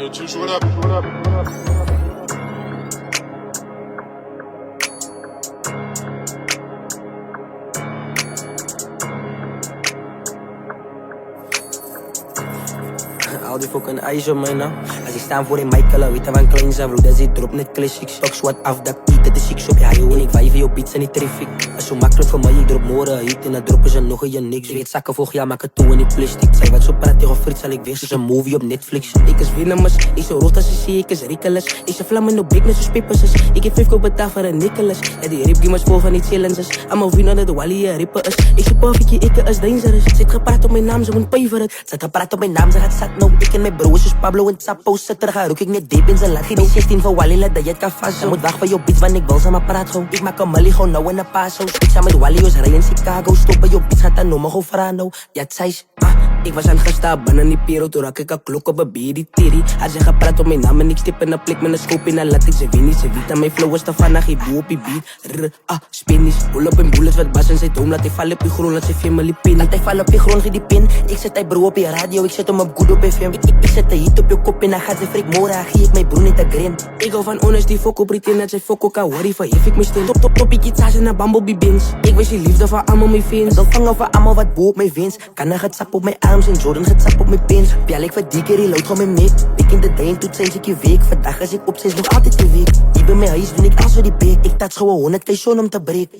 Yo, Juice, what up? What up? What up? Al die fucking ijs op mij nou. Als ik sta voor in Michael, weet je van klein zijn bro. Dat zit erop net classic. Stoks wat af, dat piet, dat is ik op. Ja joh, en ik wijf je op iets en niet terrific. Dat is zo makkelijk voor mij, ik drop morgen hit. En dat droppen ze nog een je niks. Je weet zakken volg, ja maak het toe in die plastic. Zij wat zo praat tegen Frits, zal ik weer zo'n movie op Netflix. Ik is winnamers, ik zo rood als je zie, ik is rikkeles. Ik zo vlammen op big net zo pippers. Ik heb 5 op dag voor een Nicholas. En die ripgamers vol van die challenges. Allemaal winnen dat de Wally een ripper is. Ik zo perfectje, ik is dangerous. Zit gepraat op mijn naam, ze moet pay voor het. Zit gepraat op mijn naam, ze gaat zat nou. Ik en mijn broers is Pablo en Sapo. Zit er, ga rook ik net diep in zijn lat. Geen 16 voor Wally, laat dat je het kan vast. Ze moet wachten van jou beats, want ik wil ze maar praat gewoon. Ik maak een molly gewoon nou in een paso's. Ik sta met Wally, rij in Chicago. Stoppen jou beats, gaat dan nog maar gewoon veranderen. Ja, het zei ik was aan gestaan, binnen die pero. Toen raak ik een klok op een bier, die tiri. Hij zei gepraat op mijn naam en ik stip in een plik met een scope in een lat. Ik zei wie niet, ze weet aan mijn flow is ervan, dan geef boe op die beat. Spinnies, pull op in bullets, wat bas en zijn dom. Laat hij vallen op je grond, laat zijn family pin. Laat hij vallen op je grond, geef die pin. Ik zet hij bro op je radio, ik zet hem op good op FM. Ik zet hij hit op je kop en dan gaat ze freak mora. Gie ik mijn broer niet te grin. Ik hou van honest, die fokko pretend dat zij fokko kan worry. Verhef ik mijn stil. Top, ik iets en een bamboebie bins. Ik wist die liefde van allemaal mijn vins. Dat vangen van allemaal wat boe op mijn vins. Kan er het sap op mijn arms en Jordan het sap op mijn pins. Pjal ik wat dikker, die loopt gewoon mijn mik. Week in de day en toet sinds ik je week. Vandaag als ik op sinds nog altijd je week. Die bij mijn huis doen ik als voor die beek. Ik touch gewoon 100 om te breken.